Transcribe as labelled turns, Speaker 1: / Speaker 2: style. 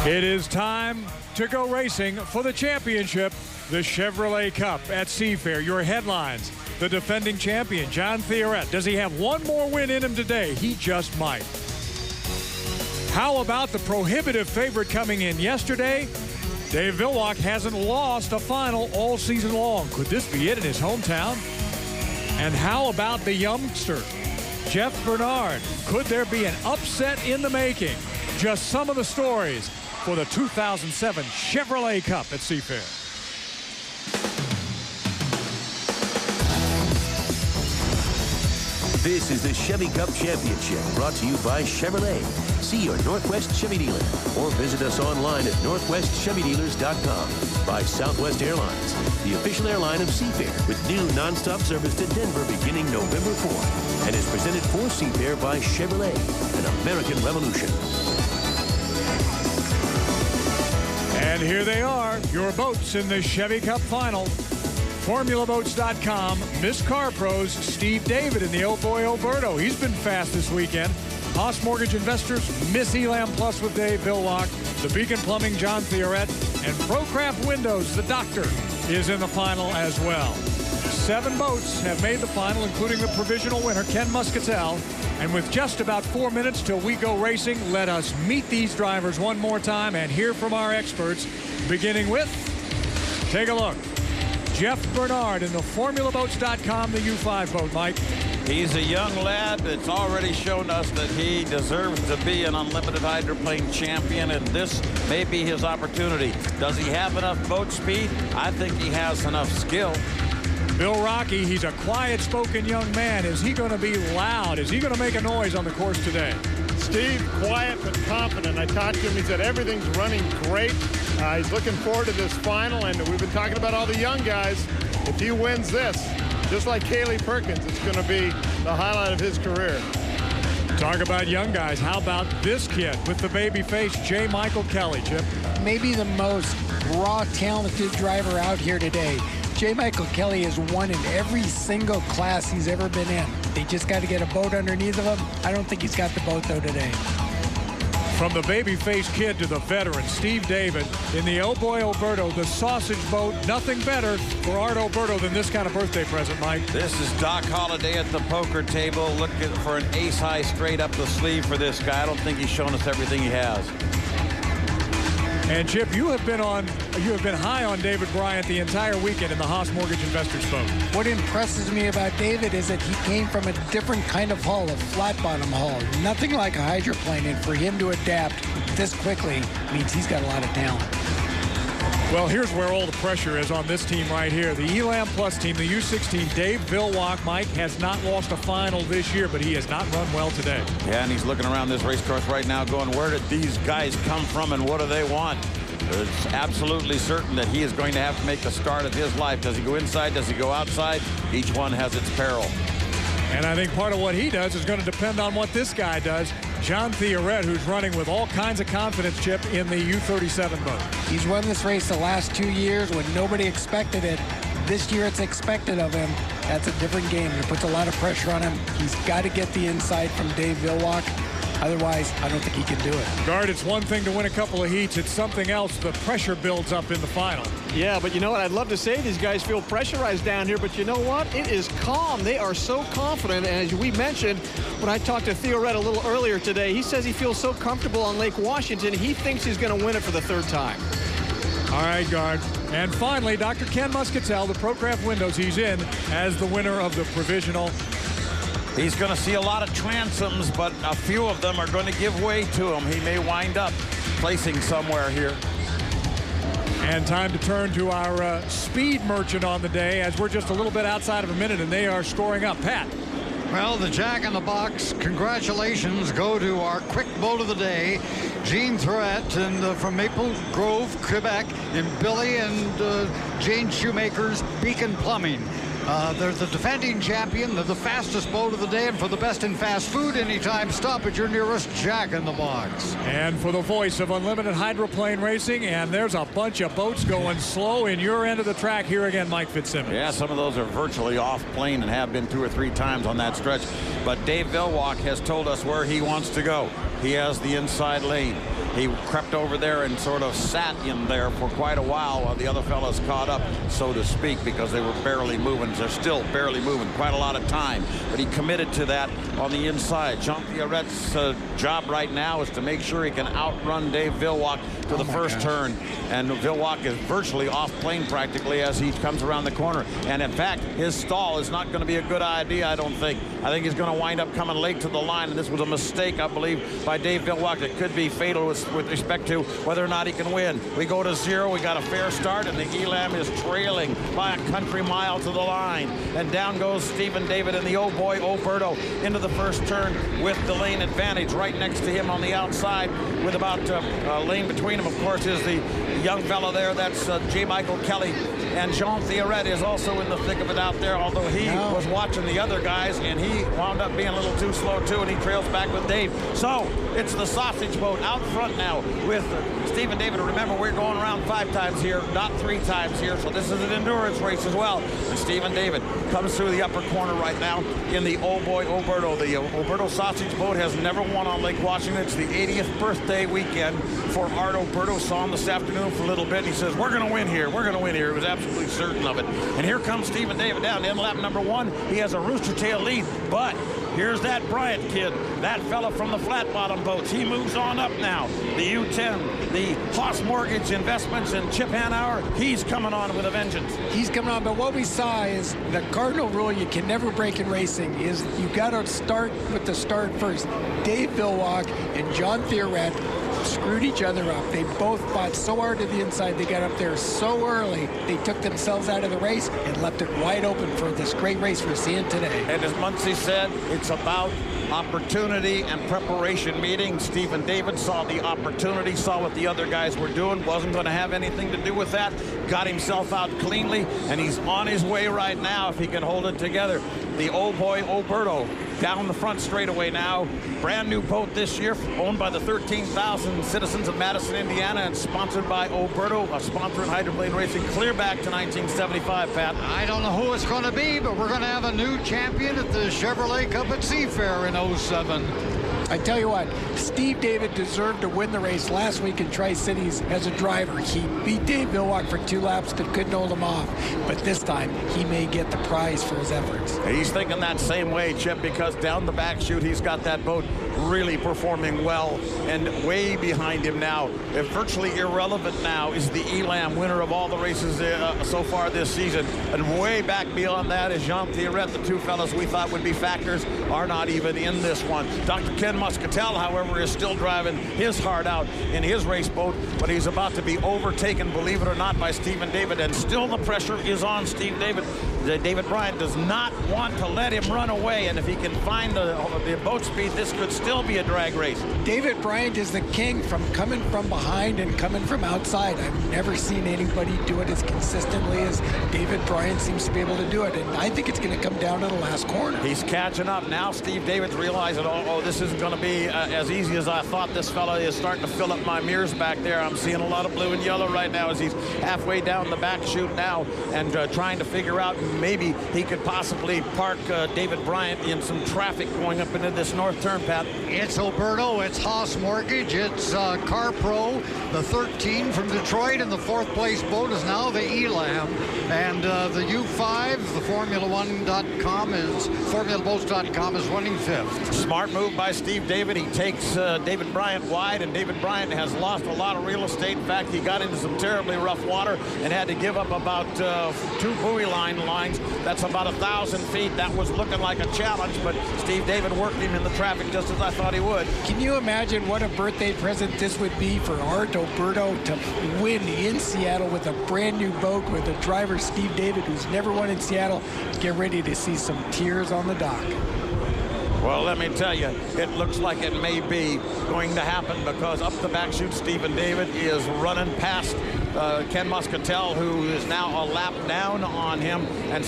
Speaker 1: It is time to go racing for the championship, the Chevrolet Cup at Seafair. Your headlines: the defending champion, John Theoret. Does he have one more win in him today? He just might. How about the prohibitive favorite coming in yesterday? Dave Villwock hasn't lost a final all season long. Could this be it in his hometown? And how about the youngster, Jeff Bernard? Could there be an upset in the making? Just some of the stories for the 2007 Chevrolet Cup at Seafair.
Speaker 2: This is the Chevy Cup Championship, brought to you by Chevrolet. See your Northwest Chevy dealer or visit us online at northwestchevydealers.com. By Southwest Airlines, the official airline of Seafair, with new nonstop service to Denver beginning November 4th, and is presented for Seafair by Chevrolet, an American Revolution.
Speaker 1: And here they are, your boats in the Chevy Cup final. FormulaBoats.com, Miss Car Pros, Steve David in the Oh Boy Alberto. He's been fast this weekend. Haas Mortgage Investors, Miss Elam Plus with Dave Villwock. The Beacon Plumbing, John Theoret. And ProCraft Windows, the doctor, is in the final as well. 7 boats have made the final, including the provisional winner, Ken Muscatel. And with just about 4 minutes till we go racing, let us meet these drivers one more time and hear from our experts, beginning with, take a look, Jeff Bernard in the FormulaBoats.com, the U5 boat, Mike.
Speaker 3: He's a young lad that's already shown us that he deserves to be an unlimited hydroplane champion, and this may be his opportunity. Does he have enough boat speed? I think he has enough skill.
Speaker 1: Bill Rocky, he's a quiet-spoken young man. Is he going to be loud? Is he going to make a noise on the course today?
Speaker 4: Steve, quiet but confident. I talked to him. He said everything's running great. He's looking forward to this final, and we've been talking about all the young guys. If he wins this, just like Kaylee Perkins, it's going to be the highlight of his career.
Speaker 1: Talk about young guys. How about this kid with the baby face, J. Michael Kelly, Chip?
Speaker 5: Maybe the most raw, talented driver out here today. J. Michael Kelly has won in every single class he's ever been in. They just got to get a boat underneath of him. I don't think he's got the boat, though, today.
Speaker 1: From the baby-faced kid to the veteran, Steve David in the Oh Boy Alberto, the sausage boat. Nothing better for Art Alberto than this kind of birthday present, Mike.
Speaker 3: This is Doc Holliday at the poker table looking for an ace-high straight up the sleeve for this guy. I don't think he's shown us everything he has.
Speaker 1: And Chip, you have been high on David Bryant the entire weekend in the Haas Mortgage Investors boat.
Speaker 5: What impresses me about David is that he came from a different kind of hull, a flat bottom hull. Nothing like a hydroplane, and for him to adapt this quickly means he's got a lot of talent.
Speaker 1: Well, here's where all the pressure is on this team right here. The Elam Plus team, the U16, Dave Villwock, Mike, has not lost a final this year, but he has not run well today.
Speaker 3: Yeah, and he's looking around this race course right now going, where did these guys come from and what do they want? It's absolutely certain that he is going to have to make the start of his life. Does he go inside? Does he go outside? Each one has its peril.
Speaker 1: And I think part of what he does is going to depend on what this guy does. John Theoret, who's running with all kinds of confidence, Chip, in the U37 boat.
Speaker 5: He's won this race the last 2 years when nobody expected it. This year it's expected of him. That's a different game. It puts a lot of pressure on him. He's got to get the inside from Dave Villwock. Otherwise, I don't think he can do it.
Speaker 1: Guard, it's one thing to win a couple of heats. It's something else. The pressure builds up in the final.
Speaker 6: Yeah, but you know what? I'd love to say these guys feel pressurized down here, but you know what? It is calm. They are so confident. And as we mentioned, when I talked to Theoret a little earlier today, he says he feels so comfortable on Lake Washington, he thinks he's going to win it for the 3rd time.
Speaker 1: All right, Guard. And finally, Dr. Ken Muscatel, the ProCraft Windows, he's in as the winner of the provisional.
Speaker 3: He's going to see a lot of transoms, but a few of them are going to give way to him. He may wind up placing somewhere here.
Speaker 1: And time to turn to our speed merchant on the day, as we're just a little bit outside of a minute, and they are scoring up. Pat.
Speaker 7: Well, the Jack in the Box, congratulations go to our quick boat of the day, Jean Threat, and from Maple Grove, Quebec, and Billy and Jane Shoemaker's Beacon Plumbing. They're the defending champion. They're the fastest boat of the day, and for the best in fast food anytime, stop at your nearest Jack in the Box.
Speaker 1: And for the voice of unlimited hydroplane racing, and there's a bunch of boats going slow in your end of the track. Here again, Mike Fitzsimmons.
Speaker 3: Yeah, some of those are virtually off plane and have been 2 or 3 times on that stretch. But Dave Villwock has told us where he wants to go. He has the inside lane. He crept over there and sort of sat in there for quite a while the other fellas caught up, so to speak, because they were barely moving. They're still barely moving, quite a lot of time. But he committed to that on the inside. Jean Thioret's job right now is to make sure he can outrun Dave Villwock to the first turn. And Villwock is virtually off plane practically as he comes around the corner. And in fact, his stall is not going to be a good idea, I don't think. I think he's going to wind up coming late to the line, and this was a mistake, I believe, by Dave Villwock that could be fatal with respect to whether or not he can win. We go to 0, we got a fair start, and the Elam is trailing by a country mile to the line. And down goes Stephen David and the Oh Boy Oberto into the first turn with the lane advantage. Right next to him on the outside with about a lane between them, of course, is the young fellow there. That's J. Michael Kelly. And Jean Thioret is also in the thick of it out there, although he was watching the other guys, and he wound up being a little too slow, too, and he trails back with Dave. So it's the sausage boat out front now with Stephen David. Remember, we're going around 5 times here, not 3 times here, so this is an endurance race as well. And Stephen David comes through the upper corner right now in the Oh Boy Oberto. The Oberto sausage boat has never won on Lake Washington. It's the 80th birthday weekend for Art Oberto. Saw him this afternoon for a little bit, and he says, we're going to win here. We're going to win here. He was absolutely certain of it. And here comes Stephen David down in lap number 1. He has a rooster tail lead, but here's that Bryant kid, that fella from the flat bottom boats. He moves on up now. The U-10, the Haas Mortgage Investments and Chip Hanauer, he's coming on with a vengeance.
Speaker 5: He's coming on, but what we saw is the cardinal rule you can never break in racing is you got to start with the start first. Dave Villwock and Jean Thioret screwed each other up. They both fought so hard to the inside. They got up there so early. They took themselves out of the race and left it wide open for this great race we're seeing today.
Speaker 3: And as Muncie said, it's about opportunity and preparation meeting. Stephen David saw the opportunity, saw what the other guys were doing, wasn't going to have anything to do with that, got himself out cleanly, and he's on his way right now if he can hold it together. The Oh Boy Oberto down the front straightaway now. Brand new boat this year, owned by the 13,000 citizens of Madison, Indiana, and sponsored by Oberto, a sponsor in Hydroplane Racing, clear back to 1975, Pat.
Speaker 7: I don't know who it's going to be, but we're going to have a new champion at the Chevrolet Cup at Seafair in 07.
Speaker 5: I tell you what, Steve David deserved to win the race last week in Tri-Cities as a driver. He beat Dave Villwock for 2 laps but couldn't hold him off. But this time, he may get the prize for his efforts.
Speaker 3: He's thinking that same way, Chip, because down the back chute, he's got that boat really performing well. And way behind him now, virtually irrelevant now, is the Elam, winner of all the races so far this season. And way back beyond that is Jean Thioret. The 2 fellas we thought would be factors are not even in this one. Dr. Ken Muscatel, however, is still driving his heart out in his race boat, but he's about to be overtaken, believe it or not, by Stephen David, and still the pressure is on Steve David. David Bryant does not want to let him run away, and if he can find the boat speed, this could still be a drag race.
Speaker 5: David Bryant is the king from coming from behind and coming from outside. I've never seen anybody do it as consistently as David Bryant seems to be able to do it, and I think it's going to come down to the last corner.
Speaker 3: He's catching up. Now Steve David's realizing, oh, this isn't going to be as easy as I thought. This fella is starting to fill up my mirrors back there. I'm seeing a lot of blue and yellow right now as he's halfway down the back chute now and trying to figure out maybe he could possibly park David Bryant in some traffic going up into this north turn, Pat.
Speaker 7: It's Oberto, it's Haas Mortgage, it's Car Pro, the 13 from Detroit, and the 4th place boat is now the Elam. And the U5, the Formula1.com is, FormulaBoats.com is running 5th.
Speaker 3: Smart move by Steve David. He takes David Bryant wide, and David Bryant has lost a lot of real estate. In fact, he got into some terribly rough water and had to give up about 2 buoy lines. That's about 1,000 feet. That was looking like a challenge, but Steve David worked him in the traffic just as I thought he would.
Speaker 5: Can you imagine what a birthday present this would be for Art Oberto to win in Seattle with a brand new boat with a driver, Steve David, who's never won in Seattle? Get ready to see some tears on the dock.
Speaker 3: Well, let me tell you, it looks like it may be going to happen because up the back chute, Stephen David is running past Ken Muscatel, who is now a lap down on him. And